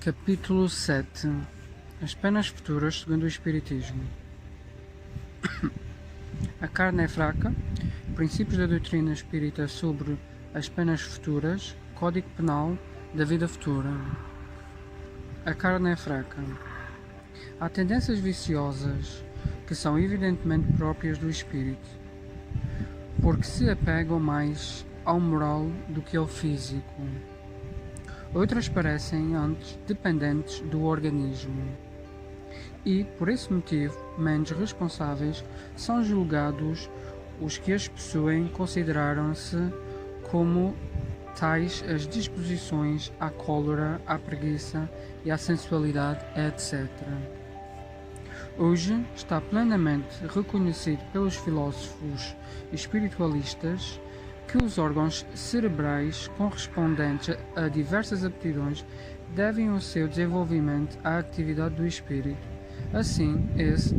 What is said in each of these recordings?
Capítulo 7. As penas futuras segundo o Espiritismo. A carne é fraca. Princípios da doutrina espírita sobre as penas futuras. Código penal da vida futura. A carne é fraca. Há tendências viciosas que são evidentemente próprias do espírito, porque se apegam mais ao moral do que ao físico. Outras parecem antes dependentes do organismo e, por esse motivo, menos responsáveis são julgados os que as possuem, consideraram-se como tais as disposições à cólera, à preguiça e à sensualidade, etc. Hoje está plenamente reconhecido pelos filósofos espiritualistas que os órgãos cerebrais correspondentes a diversas aptidões devem o seu desenvolvimento à atividade do espírito. Assim, esse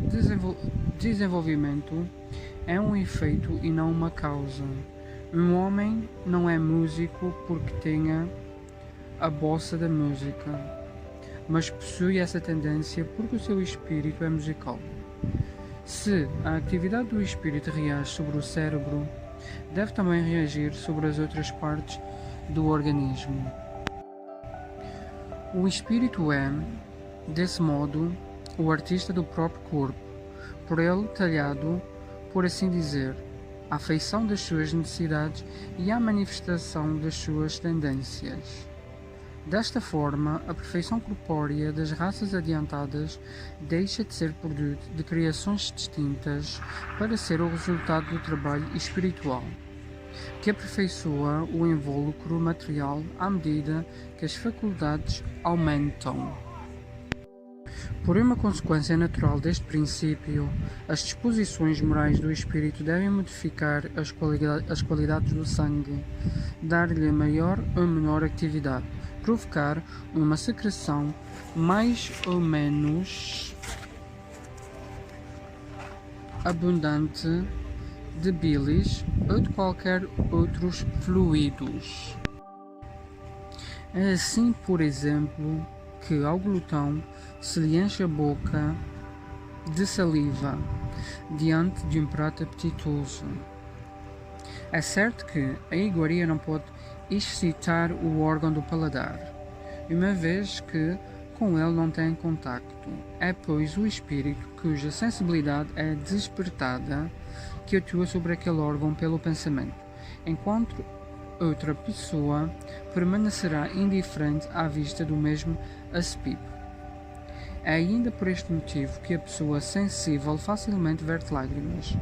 desenvolvimento é um efeito e não uma causa. Um homem não é músico porque tenha a bossa da música, mas possui essa tendência porque o seu espírito é musical. Se a atividade do espírito reage sobre o cérebro, deve também reagir sobre as outras partes do organismo. O espírito é, desse modo, o artista do próprio corpo, por ele talhado, por assim dizer, à feição das suas necessidades e à manifestação das suas tendências. Desta forma, a perfeição corpórea das raças adiantadas deixa de ser produto de criações distintas para ser o resultado do trabalho espiritual, que aperfeiçoa o invólucro material à medida que as faculdades aumentam. Por uma consequência natural deste princípio, as disposições morais do espírito devem modificar as qualidades do sangue, dar-lhe maior ou menor atividade, provocar uma secreção mais ou menos abundante de bilis ou de qualquer outros fluidos. É assim, por exemplo, que ao glutão se lhe enche a boca de saliva diante de um prato apetitoso. É certo que a iguaria não pode excitar o órgão do paladar, uma vez que com ele não tem contacto. É, pois, o espírito, cuja sensibilidade é despertada, que atua sobre aquele órgão pelo pensamento, enquanto outra pessoa permanecerá indiferente à vista do mesmo aspecto. É ainda por este motivo que a pessoa sensível facilmente verte lágrimas.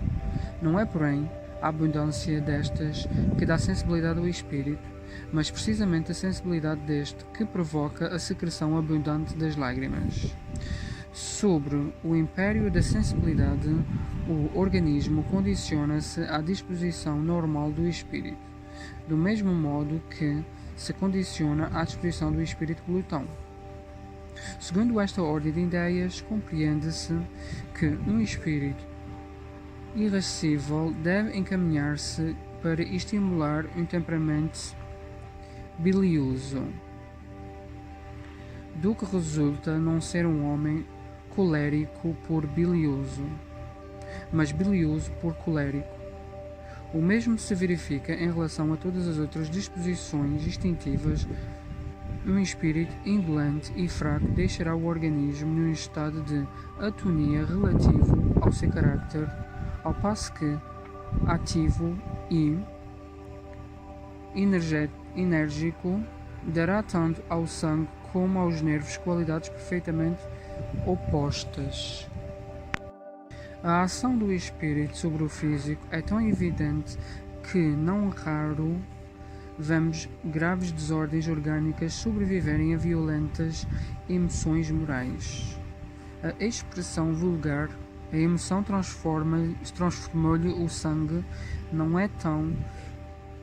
Não é, porém, a abundância destas que dá sensibilidade ao espírito, mas precisamente a sensibilidade deste que provoca a secreção abundante das lágrimas. Sobre o império da sensibilidade, o organismo condiciona-se à disposição normal do espírito, do mesmo modo que se condiciona à disposição do espírito glutão. Segundo esta ordem de ideias, compreende-se que um espírito irascível deve encaminhar-se para estimular um temperamento bilioso, do que resulta não ser um homem colérico por bilioso, mas bilioso por colérico. O mesmo se verifica em relação a todas as outras disposições instintivas. Um espírito indolente e fraco deixará o organismo num estado de atonia relativo ao seu caráter, ao passo que ativo e enérgico dará tanto ao sangue como aos nervos qualidades perfeitamente opostas. A ação do espírito sobre o físico é tão evidente que não raro vemos graves desordens orgânicas sobreviverem a violentas emoções morais. A expressão vulgar, a emoção transformou-lhe o sangue, não é tão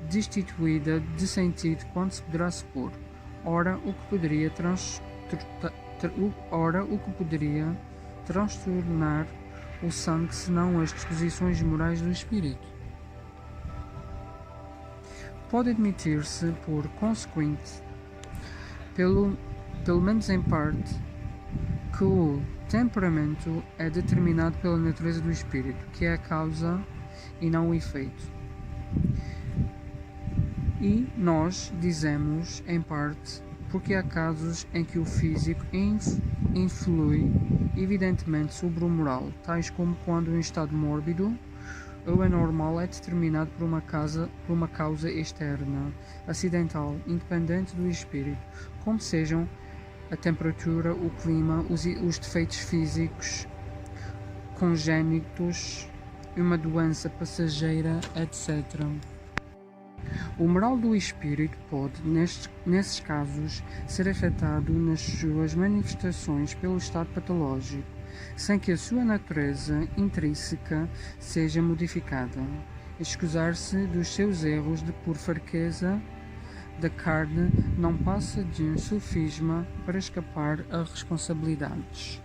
destituída de sentido quanto se poderá supor. Ora, o que poderia transtornar o sangue senão as disposições morais do espírito? Pode admitir-se, por consequente, pelo pelo menos em parte, que o temperamento é determinado pela natureza do espírito, que é a causa e não o efeito. E nós dizemos, em parte, porque há casos em que o físico influi evidentemente sobre o moral, tais como quando um estado mórbido ou anormal é determinado por uma causa externa, acidental, independente do espírito, como sejam a temperatura, o clima, os defeitos físicos congénitos, uma doença passageira, etc. O moral do espírito pode, nesses casos, ser afetado nas suas manifestações pelo estado patológico, sem que a sua natureza intrínseca seja modificada. Excusar-se dos seus erros por fraqueza da carne não passa de um sofisma para escapar a responsabilidades.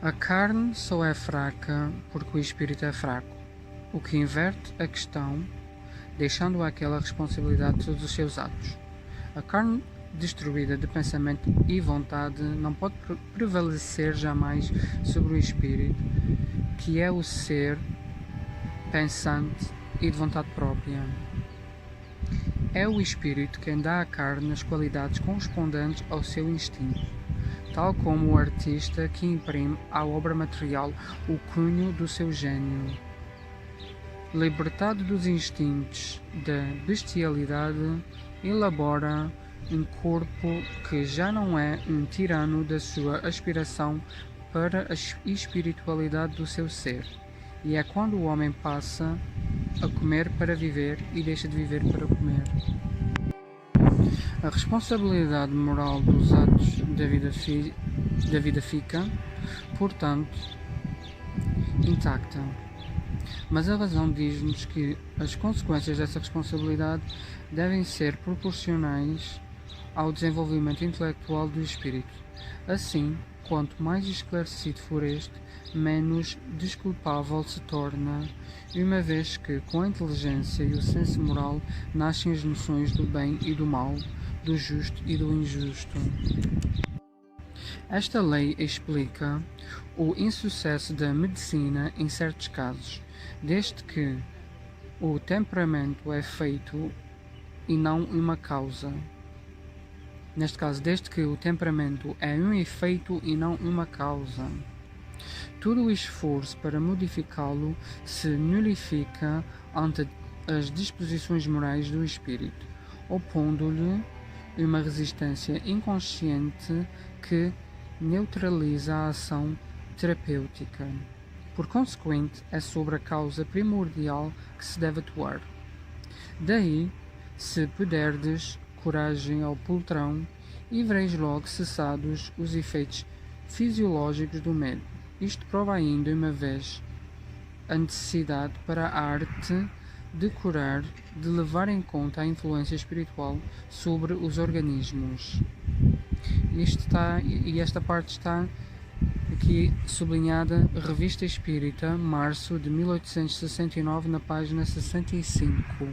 A carne só é fraca porque o espírito é fraco, o que inverte a questão, deixando aquela responsabilidade de todos os seus atos. A carne destruída de pensamento e vontade não pode prevalecer jamais sobre o espírito, que é o ser pensante e de vontade própria. É o espírito quem dá à carne as qualidades correspondentes ao seu instinto, tal como o artista que imprime à obra material o cunho do seu gênio. Libertado dos instintos da bestialidade, elabora um corpo que já não é um tirano da sua aspiração para a espiritualidade do seu ser. E é quando o homem passa a comer para viver e deixa de viver para comer. A responsabilidade moral dos atos da vida fica, portanto, intacta. Mas a razão diz-nos que as consequências dessa responsabilidade devem ser proporcionais ao desenvolvimento intelectual do espírito. Assim, quanto mais esclarecido for este, menos desculpável se torna, uma vez que com a inteligência e o senso moral nascem as noções do bem e do mal, do justo e do injusto. Esta lei explica o insucesso da medicina em certos casos, desde que o temperamento é feito e não uma causa. Neste caso, desde que o temperamento é um efeito e não uma causa. Todo o esforço para modificá-lo se nulifica ante as disposições morais do espírito, opondo-lhe uma resistência inconsciente que neutraliza a ação terapêutica. Por consequente, é sobre a causa primordial que se deve atuar. Daí, se puderdes, coragem ao poltrão, e vereis logo cessados os efeitos fisiológicos do medo. Isto prova ainda uma vez a necessidade para a arte de curar, de levar em conta a influência espiritual sobre os organismos. Esta parte está aqui sublinhada, Revista Espírita, março de 1869, na página 65.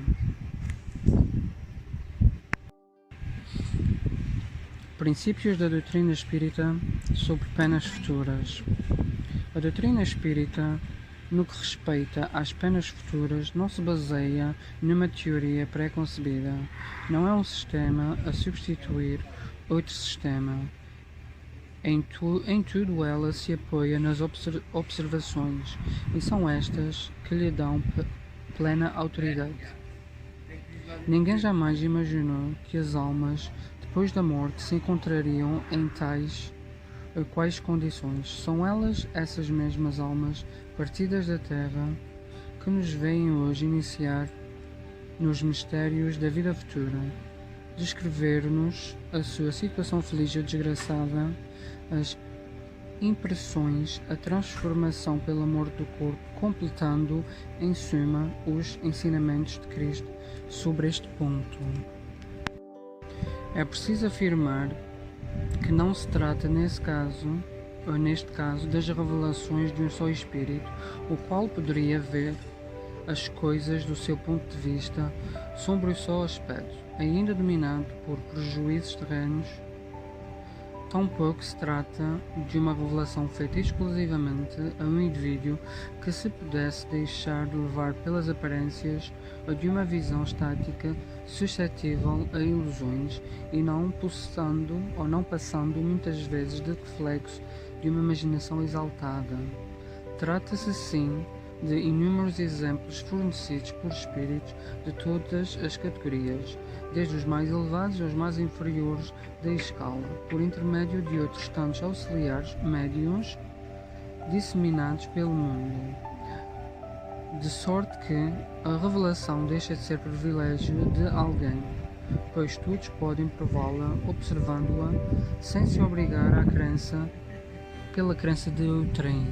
Princípios da doutrina espírita sobre penas futuras. A doutrina espírita, no que respeita às penas futuras, não se baseia numa teoria pré-concebida. Não é um sistema a substituir outro sistema. Em tudo ela se apoia nas observações, e são estas que lhe dão plena autoridade. Ninguém jamais imaginou que as almas, depois da morte, se encontrariam em tais ou quais condições. São elas, essas mesmas almas, partidas da terra, que nos veem hoje iniciar nos mistérios da vida futura, descrever-nos a sua situação feliz ou desgraçada, as impressões, a transformação pela morte do corpo, completando, em suma, os ensinamentos de Cristo sobre este ponto. É preciso afirmar que não se trata neste caso, das revelações de um só Espírito, o qual poderia ver as coisas do seu ponto de vista, sombrio só aspecto, ainda dominado por prejuízos terrenos. Tampouco se trata de uma revelação feita exclusivamente a um indivíduo que se pudesse deixar levar pelas aparências ou de uma visão estática suscetível a ilusões e não passando muitas vezes de reflexo de uma imaginação exaltada. Trata-se sim de inúmeros exemplos fornecidos por espíritos de todas as categorias, desde os mais elevados aos mais inferiores da escala, por intermédio de outros tantos auxiliares médiuns disseminados pelo mundo. De sorte que a revelação deixa de ser privilégio de alguém, pois todos podem prová-la observando-a sem se obrigar à crença pela crença de outrem.